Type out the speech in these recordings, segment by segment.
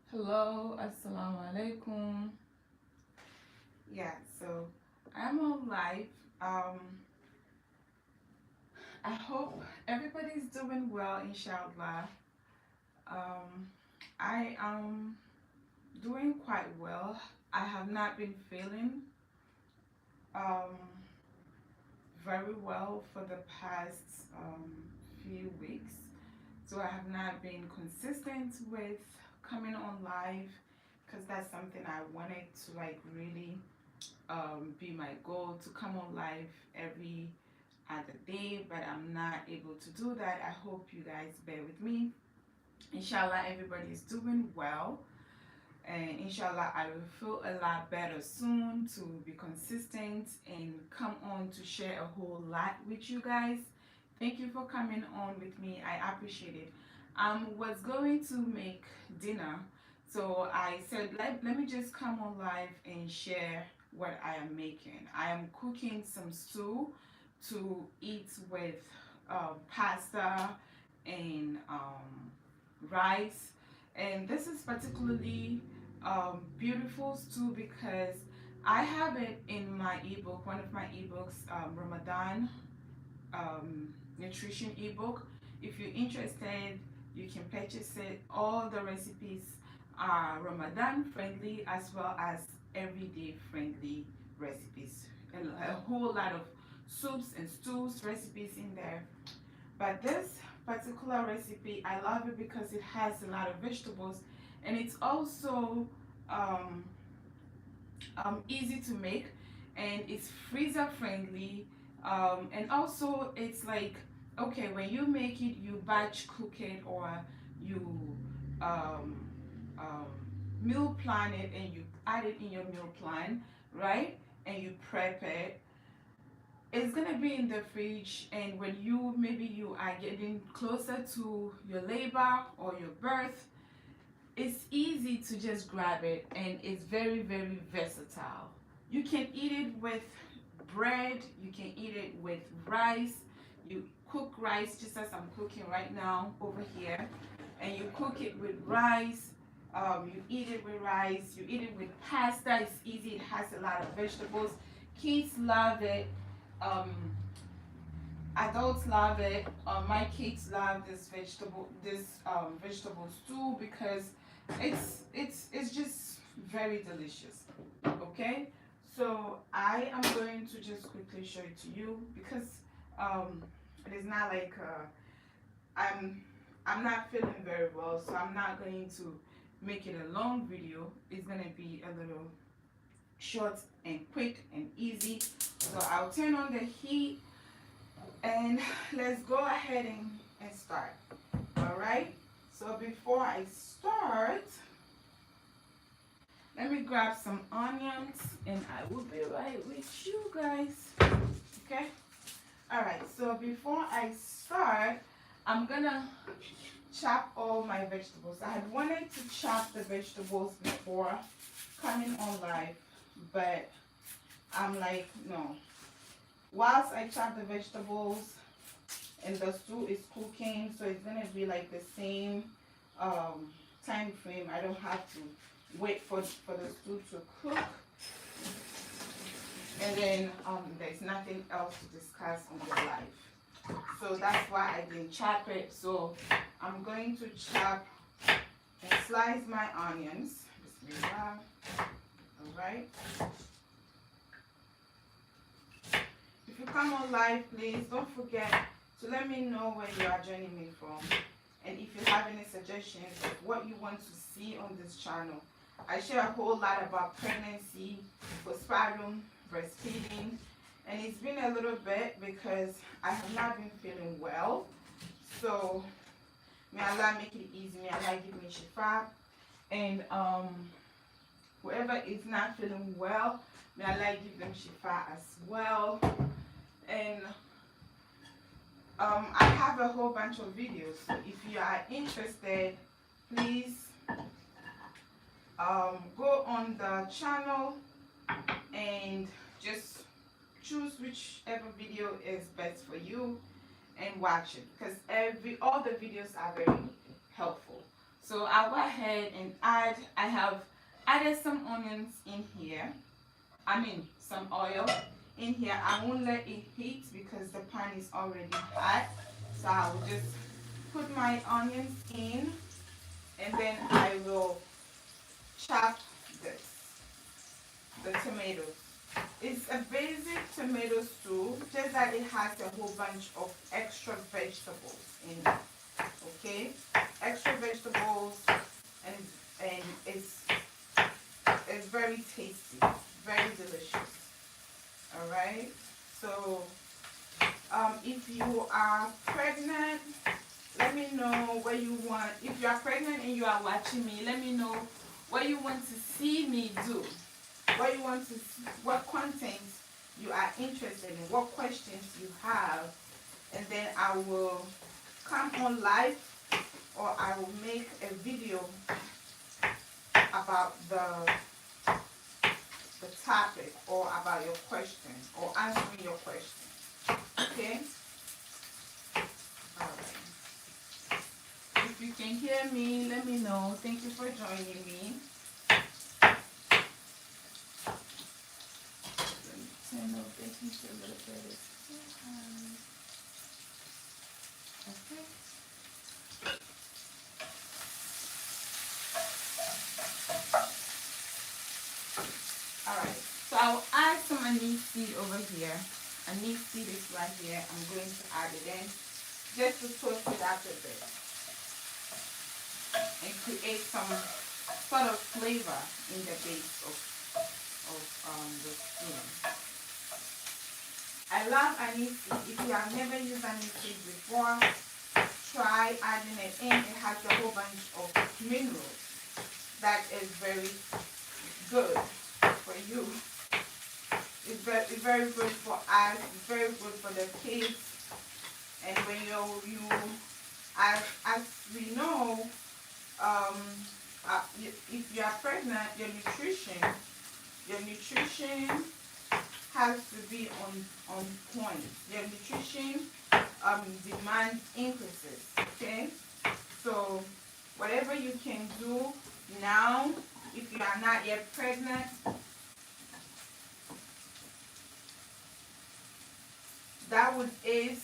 Hello, assalamu alaikum. Yeah, so I'm on live. I hope everybody's doing well, inshallah. Um, I am doing quite well. I have not been feeling um, very well for the past few weeks, so I have not been consistent with coming on live because that's something I wanted to like really be my goal to come on live every other day, but I'm not able to do that. I hope you guys bear with me. Inshallah, everybody is doing well, and inshallah, I will feel a lot better soon to be consistent and come on to share a whole lot with you guys. Thank you for coming on with me. I appreciate it. Was going to make dinner, so I said let me just come on live and share what I am making. I am cooking some stew to eat with pasta and rice, and this is particularly beautiful stew because I have it in my ebook, one of my ebooks, Ramadan nutrition ebook. If you're interested, you can purchase it. All the recipes are Ramadan friendly as well as everyday friendly recipes. A whole lot of soups and stews recipes in there. But this particular recipe, I love it because it has a lot of vegetables, and it's also um, easy to make, and it's freezer friendly, and also it's like, okay, when you make it, you batch cook it, or you um, um, meal plan it and you add it in your meal plan, right? And you prep it. It's gonna be in the fridge, and when you maybe you are getting closer to your labor or your birth, it's easy to just grab it, and it's very, very versatile. You can eat it with bread, you can eat it with rice. You cook rice just as I'm cooking right now over here, and you cook it with rice. You eat it with rice, you eat it with pasta. It's easy, it has a lot of vegetables. Kids love it. Um, Adults love it. My kids love this vegetable stew because it's just very delicious. Okay, so I am going to just quickly show it to you because um, it is not like I'm I'm not feeling very well, so I'm not going to make it a long video. It's gonna be a little short and quick and easy. So I'll turn on the heat and let's go ahead and start. All right, so before I start, let me grab some onions and I will be right with you guys. Okay, all right, so before I start, I'm gonna chop all my vegetables. I had wanted to chop the vegetables before coming on live, but I'm like, no. Whilst I chop the vegetables and the stew is cooking, so it's gonna be like the same time frame. I don't have to wait for the stew to cook, and then there's nothing else to discuss on the live. So that's why I didn't chop it. So I'm going to chop and slice my onions. Bismillah. All right. If you come on live, please don't forget to let me know where you are joining me from, and if you have any suggestions of what you want to see on this channel. I share a whole lot about pregnancy, postpartum, breastfeeding, and it's been a little bit because I have not been feeling well. So may Allah make it easy, may Allah give me shifa, and whoever is not feeling well, may Allah give them shifa as well. And I have a whole bunch of videos, so if you are interested, please go on the channel and just choose whichever video is best for you and watch it, because all the videos are very helpful. So I'll go ahead and add, I have added some onions in here. I mean some oil in here. I won't let it heat because the pan is already hot. So I will just put my onions in, and then I will chop this, the tomatoes. It's a basic tomato stew, just that it has a whole bunch of extra vegetables in it. Okay, extra vegetables, and it's very tasty, very delicious. All right. So if you are pregnant, let me know what you want. If you are pregnant and you are watching me, let me know what you want to see me do. What you want to, what content you are interested in, what questions you have, and then I will come on live, or I will make a video about the topic, or about your question, or answering your question. Okay? Alright. If you can hear me, let me know. Thank you for joining me. Let me turn off the heat a little bit. Okay. Alright, so I'll add some anise seed over here. Anise seed is right here. I'm going to add it in just to toast it up a bit and create some sort of flavor in the base of the stew. I love anise seed. If you have never used anise seed before, try adding it in. It has a whole bunch of minerals that is very good for you. It's very good for us. It's very good for the kids. And when you as we know, if you are pregnant, your nutrition has to be on point. Your nutrition demand increases. Okay, so whatever you can do now, if you are not yet pregnant, that would aid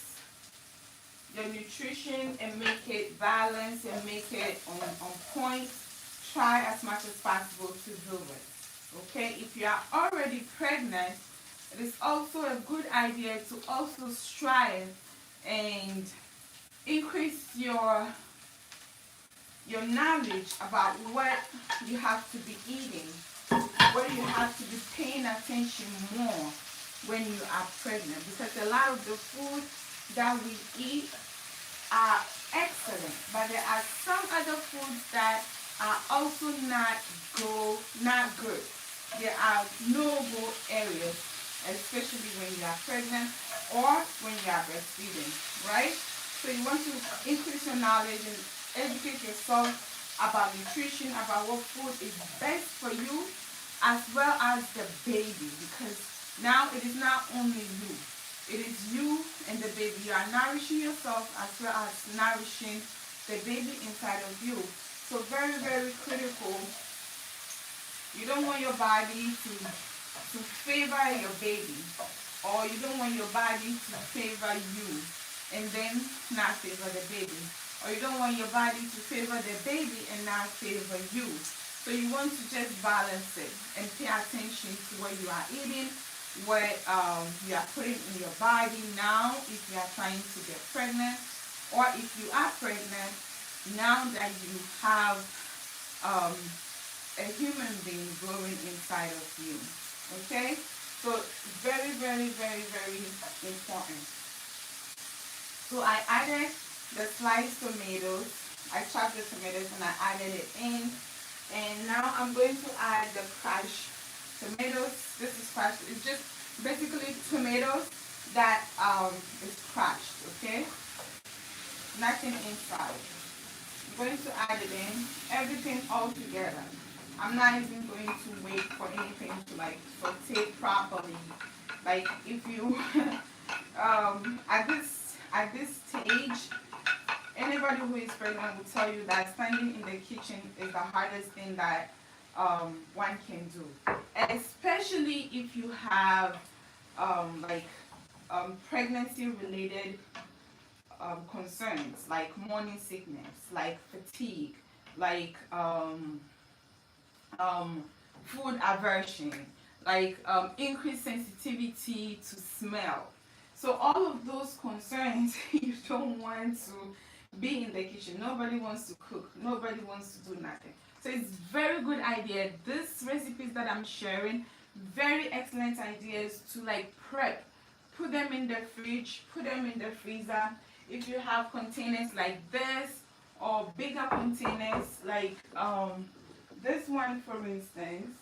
your nutrition and make it balanced and make it on point. Try as much as possible to do it. Okay, if you are already pregnant, it is also a good idea to also strive and increase your knowledge about what you have to be eating, what you have to be paying attention more when you are pregnant, because a lot of the food that we eat are excellent, but there are some other foods that are also not good. There are no-go areas, especially when you are pregnant or when you are breastfeeding, right? So you want to increase your knowledge and educate yourself about nutrition, about what food is best for you, as well as the baby, because now it is not only you. It is you and the baby. You are nourishing yourself as well as nourishing the baby inside of you. So very, very critical. You don't want your body to favor your baby, or you don't want your body to favor you and then not favor the baby, or you don't want your body to favor the baby and not favor you. So you want to just balance it and pay attention to what you are eating, what you are putting in your body now if you are trying to get pregnant, or if you are pregnant now that you have a human being growing inside of you. Okay, so very, very, very, very important. So I added the sliced tomatoes. I chopped the tomatoes and I added it in. And now I'm going to add the crushed tomatoes. This is crushed. It's just basically tomatoes that is crushed, okay? Nothing inside. I'm going to add it in, everything all together. I'm not even going to wait for anything to like saute properly. Like if you at this stage, Anybody who is pregnant will tell you that standing in the kitchen is the hardest thing that one can do, especially if you have like pregnancy related concerns like morning sickness, like fatigue, like um, food aversion, like increased sensitivity to smell. So all of those concerns, you don't want to be in the kitchen. Nobody wants to cook. Nobody wants to do nothing. So it's very good idea. These recipes that I'm sharing, very excellent ideas to like prep. Put them in the fridge, put them in the freezer. If you have containers like this or bigger containers like this one, for instance,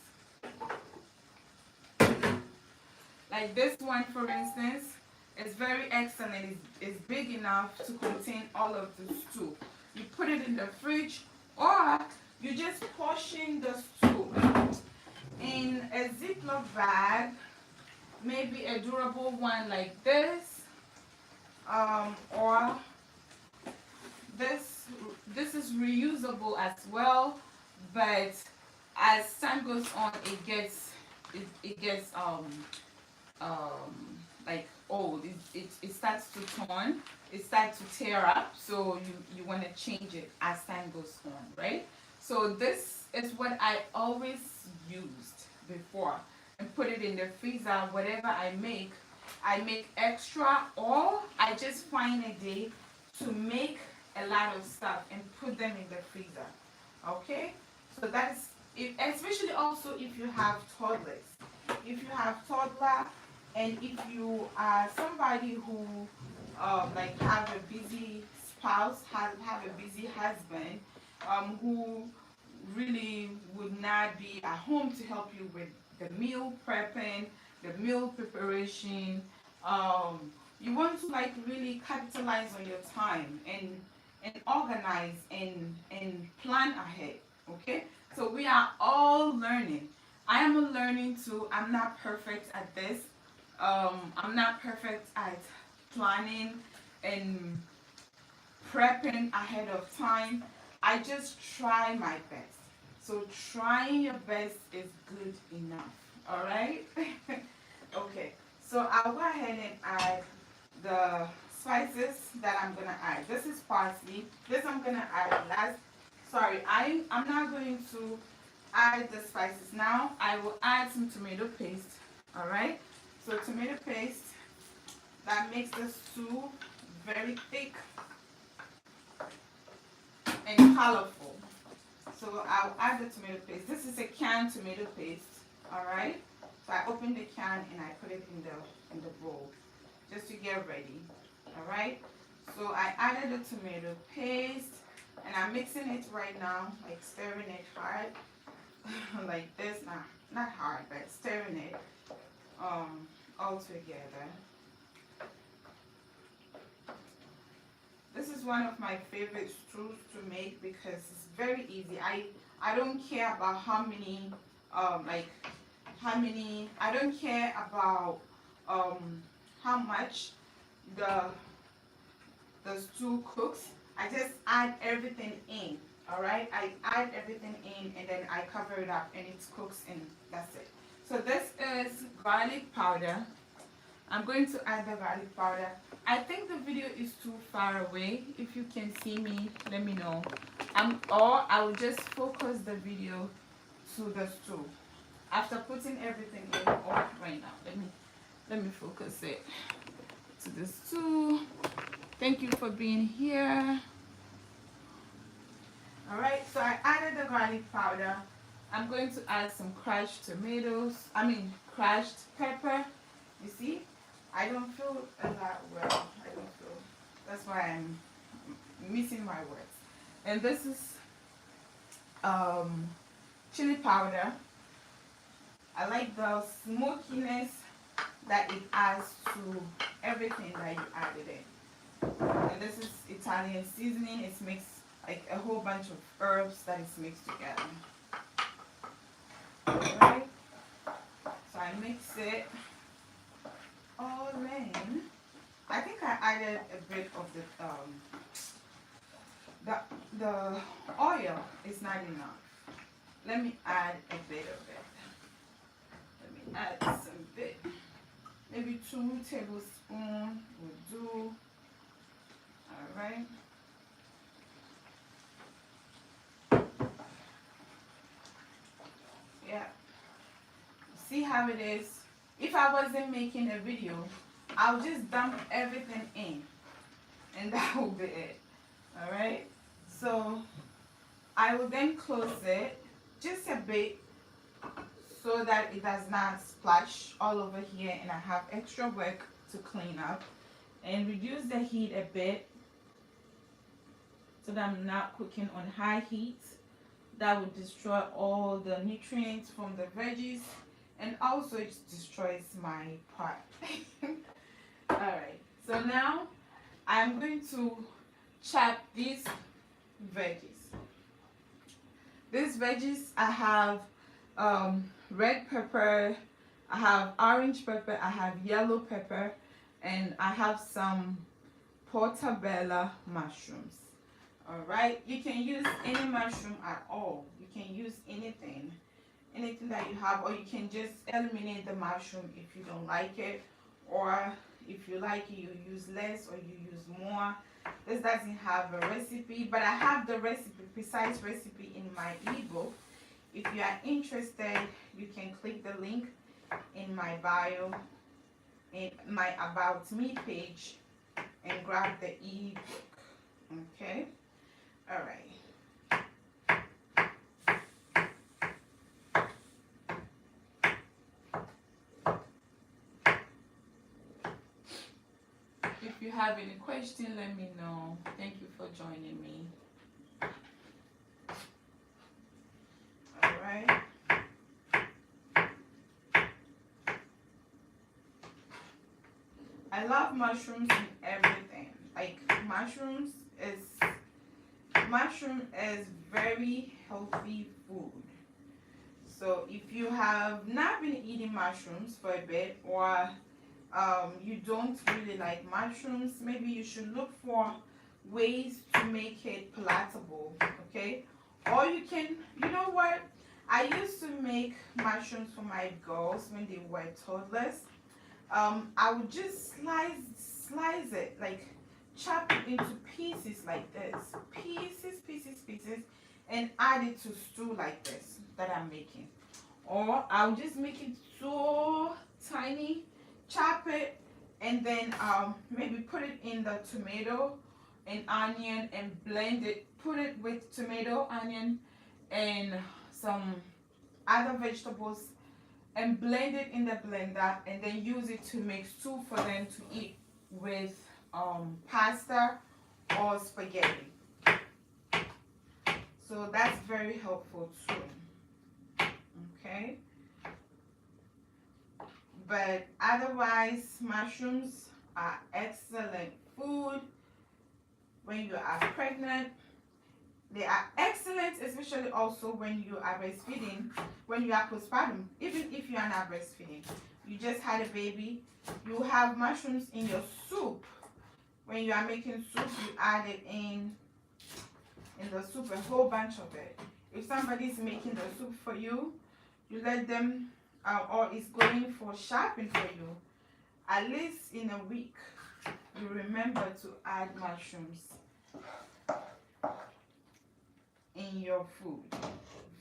is very excellent. It's big enough to contain all of the stew. You put it in the fridge, or you just portion the stew in a Ziploc bag, maybe a durable one like this, or this is reusable as well, but as time goes on, it gets like old. It starts to turn, it starts to tear up. So you want to change it as time goes on, right? So this is what I always used before, and put it in the freezer. Whatever I make extra, or I just find a day to make a lot of stuff and put them in the freezer. Okay, so that's it, especially also if you have toddlers. If you have toddler, and if you are somebody who like have a busy spouse, have a busy husband, who really would not be at home to help you with the meal prepping, the meal preparation, you want to like really capitalize on your time and organize and plan ahead. Okay, so we are all learning. I am learning too. I'm not perfect at this. I'm not perfect at planning and prepping ahead of time. I just try my best. So trying your best is good enough. All right. Okay, so I'll go ahead and add the spices that I'm gonna add. This is parsley. This I'm gonna add last. Sorry, I'm not going to add the spices now. I will add some tomato paste. All right. So tomato paste that makes the stew very thick and colorful. So I'll add the tomato paste. This is a canned tomato paste. All right. So I opened the can and I put it in the bowl just to get ready. All right. So I added the tomato paste and I'm mixing it right now, like stirring it hard, like this. Not hard, but stirring it all together. This is one of my favorite stews to make because it's very easy. I don't care about how many I don't care about how much the stew cooks. I just add everything in. All right, I add everything in and then I cover it up and it cooks and that's it. So this is garlic powder. I'm going to add the garlic powder. I think the video is too far away. If you can see me, let me know. Or I will just focus the video to the stew. After putting everything in, right now, let me focus it to the stew. Thank you for being here. All right, so I added the garlic powder. I'm going to add some crushed crushed pepper. You see, I don't feel that well. That's why I'm missing my words. And this is chili powder. I like the smokiness that it adds to everything that you added in. And this is Italian seasoning. It's mixed like a whole bunch of herbs that is mixed together. Alright. So I mix it all in. I think I added a bit of the the the oil is not enough. Let me add a bit of it. Let me add some bit. Maybe 2 tablespoons will do. All right. Yeah. See how it is. If I wasn't making a video, I'll just dump everything in, and that will be it. All right. So I will then close it just a bit so that it does not splash all over here and I have extra work to clean up, and reduce the heat a bit so that I'm not cooking on high heat. That would destroy all the nutrients from the veggies, and also it destroys my pot. Alright, so now I'm going to chop these veggies. These veggies, I have red pepper, I have orange pepper, I have yellow pepper, and I have some portobello mushrooms. Alright, you can use any mushroom at all. You can use anything that you have, or you can just eliminate the mushroom if you don't like it, or if you like it, you use less or you use more. This doesn't have a recipe, but I have the recipe, precise recipe, in my ebook. If you are interested, you can click the link in my bio, in my About Me page, and grab the ebook. Okay. All right. If you have any question, let me know. Thank you for joining me. All right. I love mushrooms in everything. Like mushroom is very healthy food. So if you have not been eating mushrooms for a bit, or you don't really like mushrooms, maybe you should look for ways to make it palatable, okay? Or you can, you know what? I used to make mushrooms for my girls when they were toddlers. I would just slice it, like chop it into pieces like this, pieces, and add it to stew like this that I'm making. Or I'll just make it so tiny, chop it, and then maybe put it in the tomato and onion and blend it, put it with tomato, onion, and some other vegetables, and blend it in the blender, and then use it to make stew for them to eat with pasta or spaghetti. So that's very helpful too. Okay. But otherwise, mushrooms are excellent food when you are pregnant. They are excellent, especially also when you are breastfeeding, when you are postpartum. Even if you are not breastfeeding, you just had a baby, you have mushrooms in your soup. When you are making soup, you add it in the soup, a whole bunch of it. If somebody is making the soup for you, you let them, or is going for shopping for you, at least in a week, you remember to add mushrooms in your food.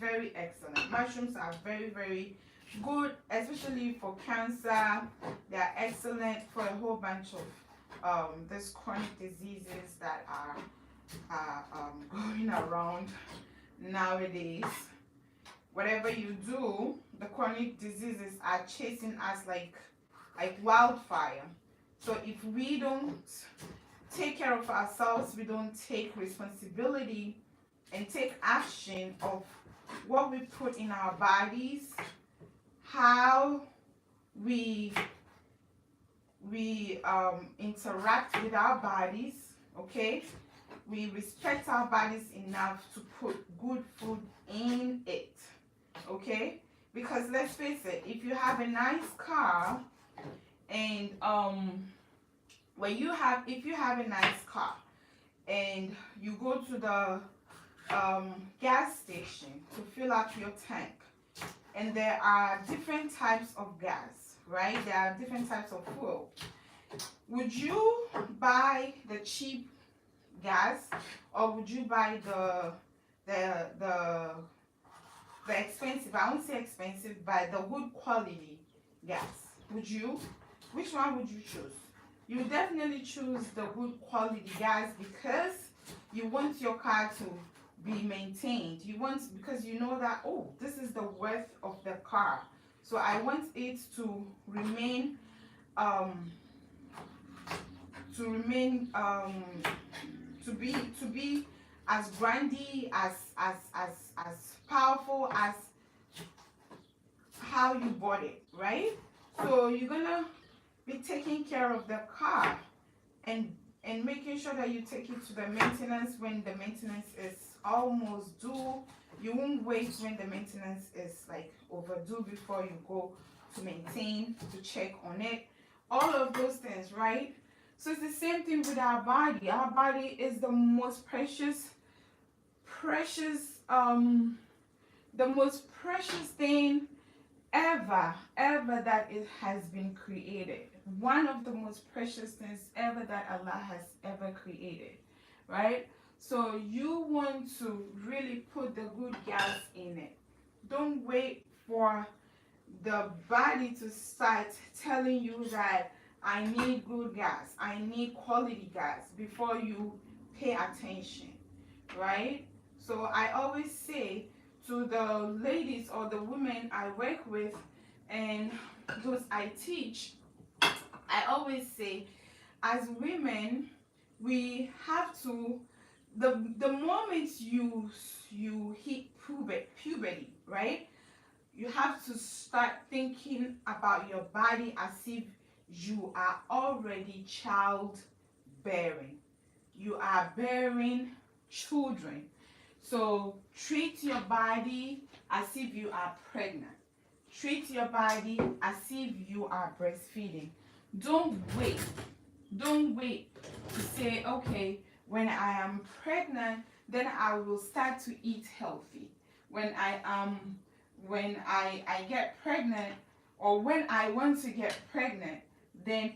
Very excellent. Mushrooms are very, very good, especially for cancer. They are excellent for a whole bunch of these chronic diseases that are going around nowadays. Whatever you do, the chronic diseases are chasing us like wildfire. So if we don't take care of ourselves, we don't take responsibility and take action of what we put in our bodies, how we interact with our bodies, okay? We respect our bodies enough to put good food in it, okay? Because let's face it, if you have a nice car, and if you have a nice car and you go to the gas station to fill up your tank, and there are different types of gas, right? There are different types of fuel. Would you buy the cheap gas, or would you buy the expensive, I won't say expensive, but the good quality gas? Would you? Which one would you choose? You would definitely choose the good quality gas because you want your car to be maintained. You want, because you know that, oh, this is the worth of the car, so I want it to remain to be as grandy, as powerful as how you bought it, right? So you're gonna be taking care of the car and making sure that you take it to the maintenance when the maintenance is almost due. You won't wait when the maintenance is like overdue before you go to maintain, to check on it, all of those things, right? So it's the same thing with our body. Our body is the most precious the most precious thing ever that it has been created. One of the most precious things ever that Allah has ever created, right? So you want to really put the good gas in it. Don't wait for the body to start telling you that I need good gas, I need quality gas, before you pay attention, right? So I always say to the ladies or the women I work with and those I teach, I always say, as women, we have to, the moment you hit puberty, right? You have to start thinking about your body as if you are already childbearing. You are bearing children. So treat your body as if you are pregnant. Treat your body as if you are breastfeeding. Don't wait. Don't wait to say, okay, when I am pregnant, then I will start to eat healthy. When I get pregnant, or when I want to get pregnant, then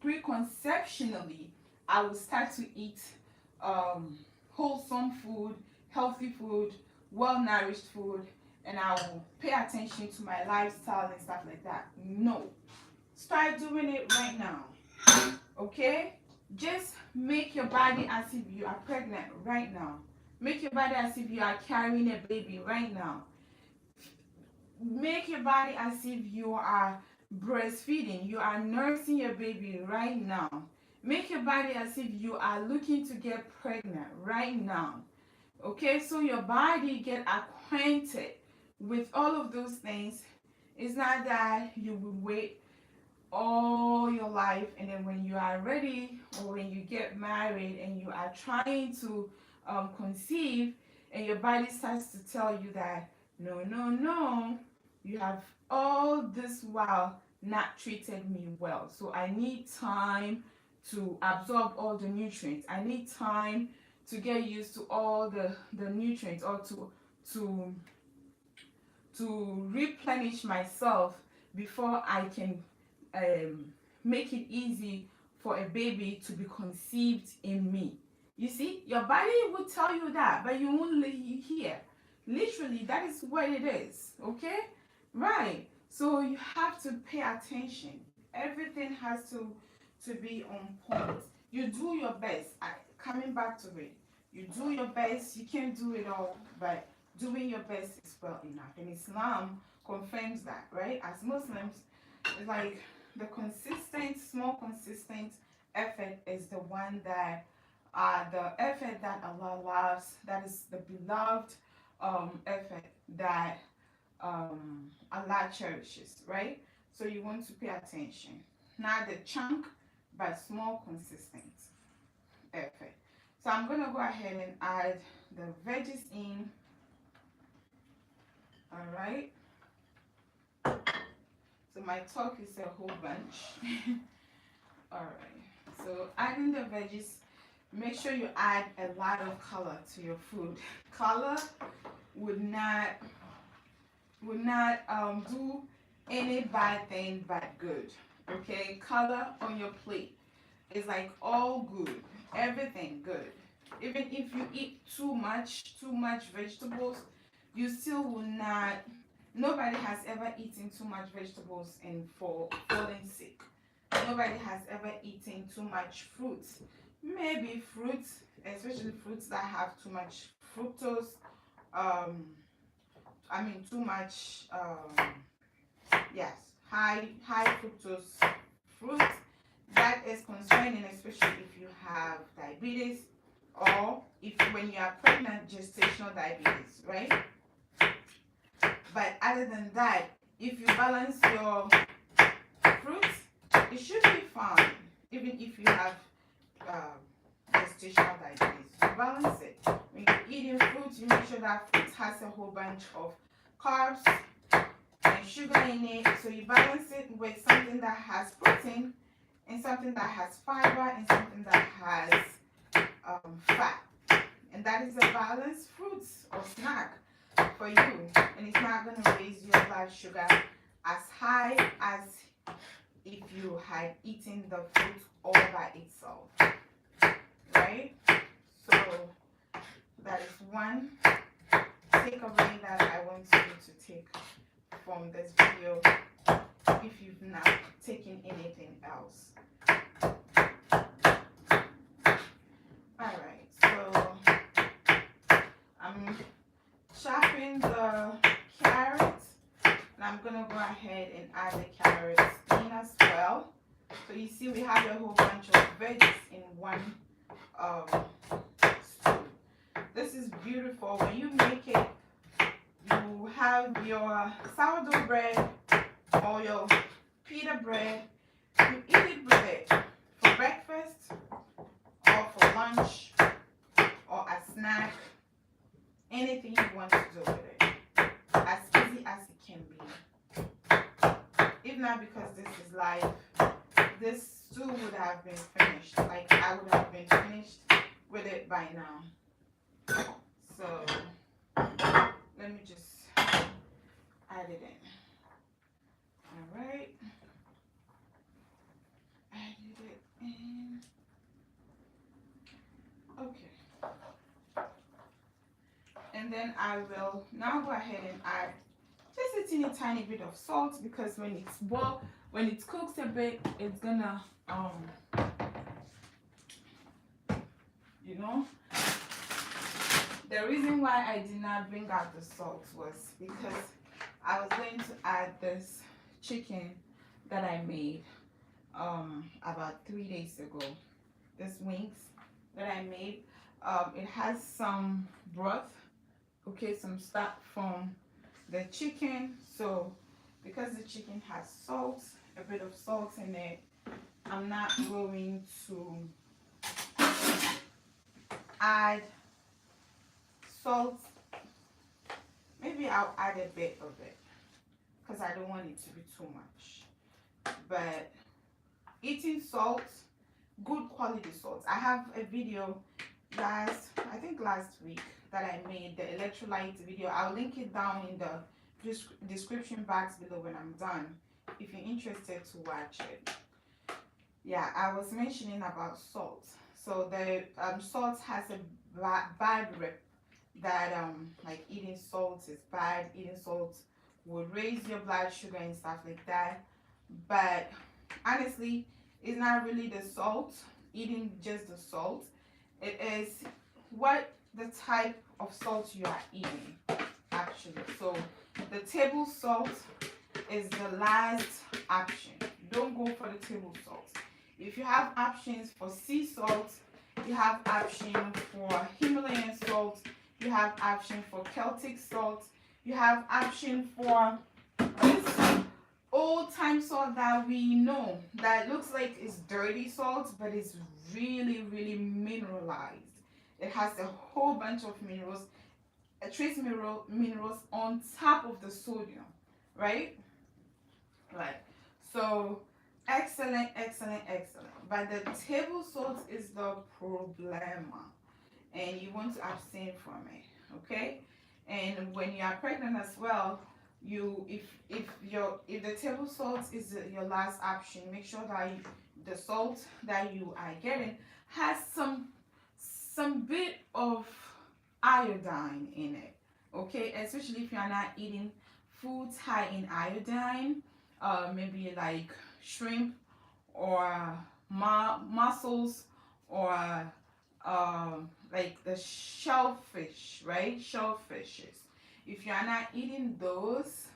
preconceptionally, I will start to eat wholesome food, healthy food, well-nourished food, and I will pay attention to my lifestyle and stuff like that. No. Start doing it right now. Okay? Just make your body as if you are pregnant right now. Make your body as if you are carrying a baby right now. Make your body as if you are breastfeeding. You are nursing your baby right now. Make your body as if you are looking to get pregnant right now. Okay, so your body get acquainted with all of those things. It's not that you will wait all your life and then when you are ready, or when you get married and you are trying to conceive, and your body starts to tell you that no, you have all this while not treated me well, so I need time to absorb all the nutrients. I need time to get used to all the nutrients, or to replenish myself before I can make it easy for a baby to be conceived in me. You see, your body will tell you that, but you won't hear. Literally, that is what it is. Okay? Right. So you have to pay attention. Everything has to be on point. You do your best. Coming back to it, you do your best. You can't do it all, but doing your best is well enough. And Islam confirms that, right? As Muslims, it's like the small consistent effort is the one that the effort that Allah loves. That is the beloved effort that Allah cherishes, right? So you want to pay attention. Not the chunk, but small consistent effort. So I'm going to go ahead and add the veggies in. All right. So my talk is a whole bunch. All right. So adding the veggies make sure you add a lot of color to your food. Color would not do any bad thing but good. Okay, color on your plate is like all good, everything good. Even if you eat too much vegetables, you still will not. Nobody has ever eaten too much vegetables and falling sick. Nobody has ever eaten too much fruits. Maybe fruits, especially fruits that have too much fructose, too much, yes, high fructose fruit. That is concerning, especially if you have diabetes, or if when you are pregnant, gestational diabetes, right? But other than that, if you balance your fruits, it should be fine. Even if you have gestational diabetes, you balance it. When you're eating fruits, you make sure that fruit has a whole bunch of carbs and sugar in it. So you balance it with something that has protein, and something that has fiber, and something that has fat. And that is a balanced fruits or snack for you. And it's not going to raise your blood sugar as high as if you had eaten the fruit all by itself. Right? So that is one takeaway that I want you to take from this video if you've not taken anything else. Alright, so I'm chopping the carrots, and I'm gonna go ahead and add the carrots in as well. So you see we have a whole bunch of veggies in one stew. This is beautiful. When you make it, you have your sourdough bread or your pita bread. You eat it with it for breakfast or for lunch or a snack. Anything you want to do with it. As easy as it can be. If not, because this is live, this stew would have been finished. Like I would have been finished with it by now. So let me just add it in. Alright. Added it in. Okay. And then I will now go ahead and add just a teeny tiny bit of salt, because when it's boiled, when it cooks a bit, it's gonna the reason why I did not bring out the salt was because I was going to add this chicken that I made about 3 days ago. This wings that I made, it has some broth, okay, some stock from the chicken. So because the chicken has salt, a bit of salt in it, I'm not going to add salt. Maybe I'll add a bit of it because I don't want it to be too much. But eating salt, good quality salt. I have a video I think last week, that I made, the electrolyte video. I'll link it down in the description box below when I'm done, if you're interested to watch it. Yeah, I was mentioning about salt. So the salt has a bad rep, that like eating salt is bad. Eating salt would raise your blood sugar and stuff like that. But honestly, it's not really the salt, eating just the salt. It is what the type of salt you are eating, actually. So the table salt is the last option. Don't go for the table salt. If you have options for sea salt, you have option for Himalayan salt, you have option for Celtic salt, you have option for this old time salt that we know that looks like it's dirty salt, but it's really mineralized. It has a whole bunch of minerals, trace minerals on top of the sodium, right? So Excellent, excellent, excellent. But the table salt is the problem, and you want to abstain from it, okay? And when you are pregnant as well, you if the table salt is your last option, make sure that the salt that you are getting has some bit of iodine in it, okay? Especially if you are not eating foods high in iodine, maybe like shrimp or mussels or like the shellfish, right? Shellfishes. If you are not eating those,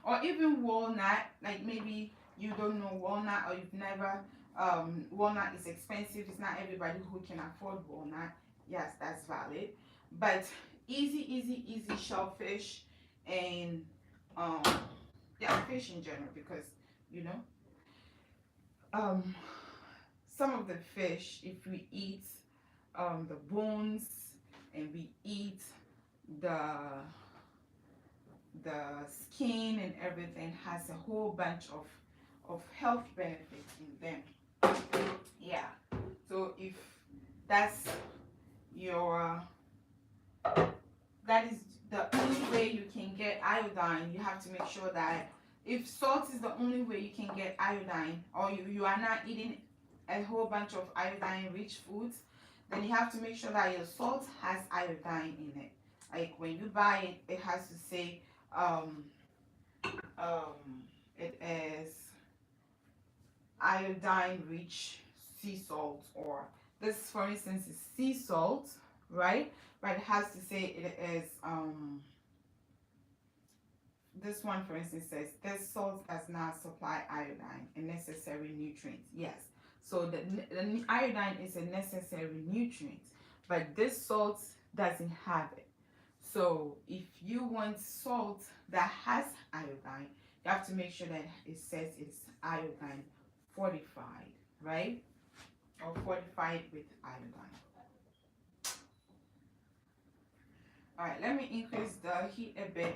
or even walnut, like maybe you don't know walnut or you've never, walnut is expensive. It's not everybody who can afford walnut. Yes, that's valid. But easy shellfish and yeah, fish in general, because you know, um some of the fish, if we eat the bones and we eat the skin and everything, has a whole bunch of health benefits in them. Yeah, so if that's your that is the only way you can get iodine, you have to make sure that if salt is the only way you can get iodine, or you are not eating a whole bunch of iodine rich foods, then you have to make sure that your salt has iodine in it. Like when you buy it, it has to say it is iodine rich sea salt, or this for instance is sea salt, right? But it has to say it is this one for instance says this salt does not supply iodine, a necessary nutrient. Yes, so the iodine is a necessary nutrient, but this salt doesn't have it. So if you want salt that has iodine, you have to make sure that it says it's iodine fortified, right? Or fortified with iodine. All right, let me increase the heat a bit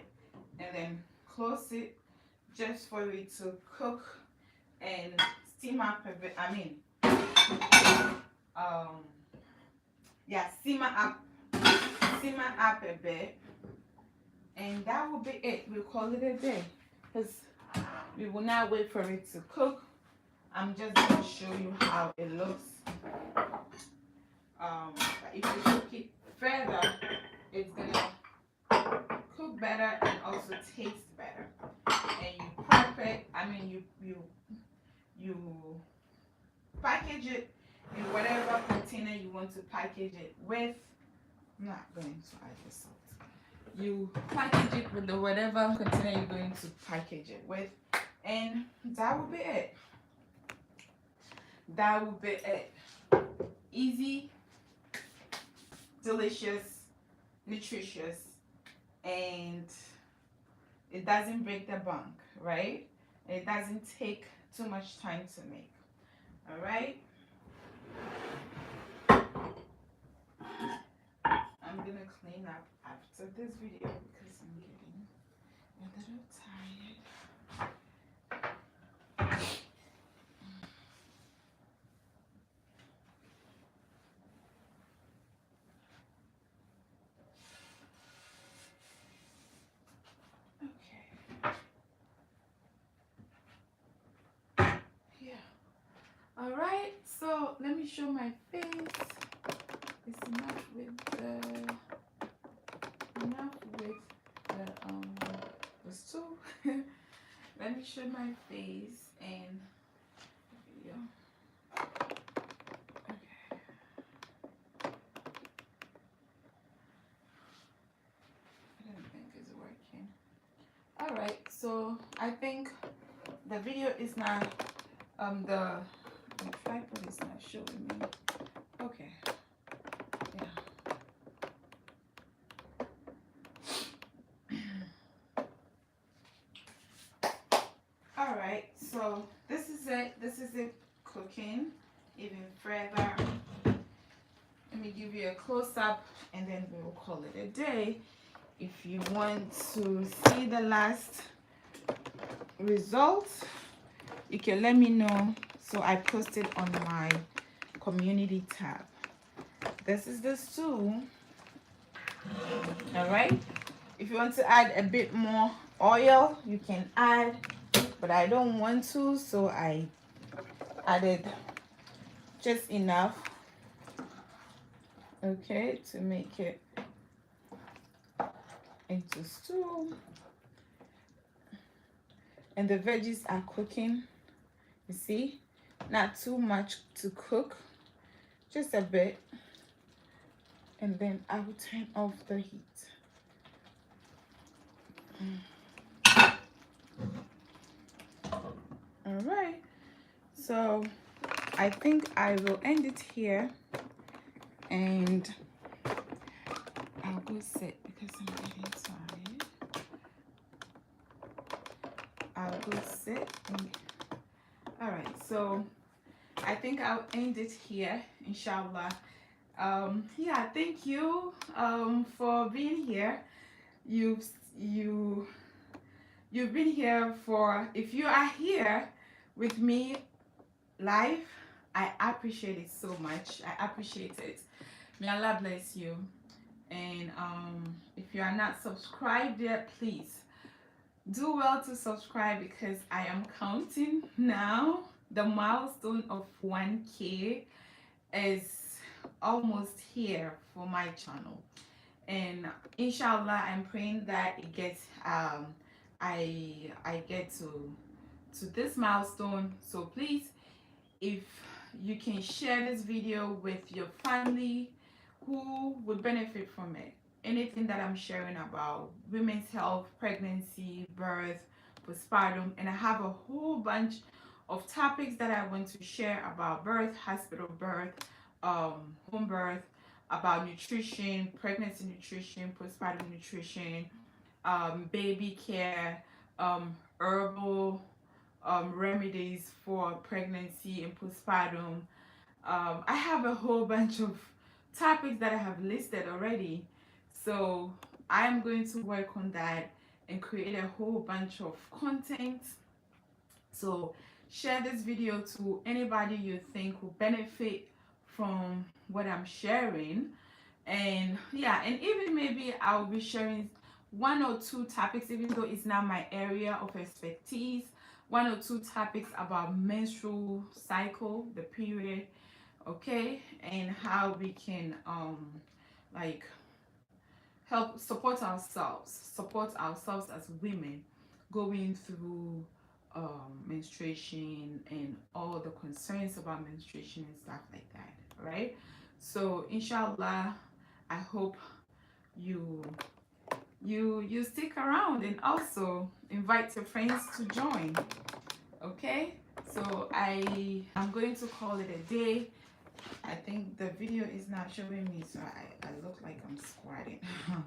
and then close it just for it to cook and steam up a bit. Yeah, simmer up a bit, and that will be it. We'll call it a day, because we will not wait for it to cook. I'm just going to show you how it looks. If you cook it further, it's gonna cook better and also taste better. And you prep it. You package it in whatever container you want to package it with. I'm not going to add the salt. You package it with the whatever container you're going to package it with, and that will be it. That will be it. Easy, delicious, nutritious, and it doesn't break the bank, right? It doesn't take too much time to make. All right. I'm gonna clean up after this video because I'm getting a little tired. All right, so let me show my face. It's enough with the stool. Let me show my face and video. Okay. I don't think it's working. All right, so I think the video is not the tripod is not showing me. Okay. Yeah. All right. So this is it. This is it cooking even further. Let me give you a close up and then we will call it a day. If you want to see the last results, you can let me know, so I post it on my community tab. This is the stew. All right, if you want to add a bit more oil, you can add, but I don't want to, so I added just enough, okay, to make it into stew. And the veggies are cooking, you see, not too much to cook, just a bit, and then I will turn off the heat. All right, so I think I will end it here, and I'll go sit because I'm getting tired. I'll go sit. All right, so I think I'll end it here, inshallah. Yeah, thank you for being here. You've been here for, if you are here with me live, I appreciate it so much. I appreciate it. May Allah bless you. And if you are not subscribed yet, please do well to subscribe, because I am counting now. The milestone of 1K is almost here for my channel, and inshallah I'm praying that it gets I get to this milestone. So please, if you can share this video with your family who would benefit from it, anything that I'm sharing about women's health, pregnancy, birth, postpartum, and I have a whole bunch of topics that I want to share about birth, hospital birth, home birth, about nutrition, pregnancy nutrition, postpartum nutrition, baby care, herbal remedies for pregnancy and postpartum. I have a whole bunch of topics that I have listed already. So I am going to work on that and create a whole bunch of content. So share this video to anybody you think will benefit from what I'm sharing. And yeah, and even maybe I'll be sharing 1 or 2 topics, even though it's not my area of expertise, 1 or 2 topics about menstrual cycle, the period, okay, and how we can like help support ourselves as women going through menstruation and all the concerns about menstruation and stuff like that. Right, so inshallah, I hope you stick around, and also invite your friends to join. Okay, so I'm going to call it a day. I think the video is not showing me, so I look like I'm squatting. I'm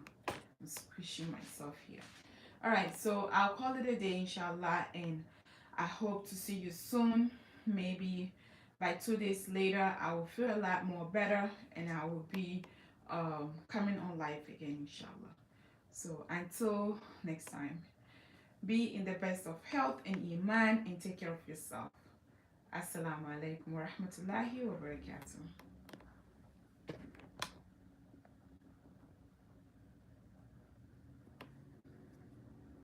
squishing myself here. All right, so I'll call it a day, inshallah, and I hope to see you soon. Maybe by 2 days later, I will feel a lot more better, and I will be coming on live again, inshallah. So until next time, be in the best of health and iman, and take care of yourself. Assalamu alaikum wa rahmatullahi wa barakatuh.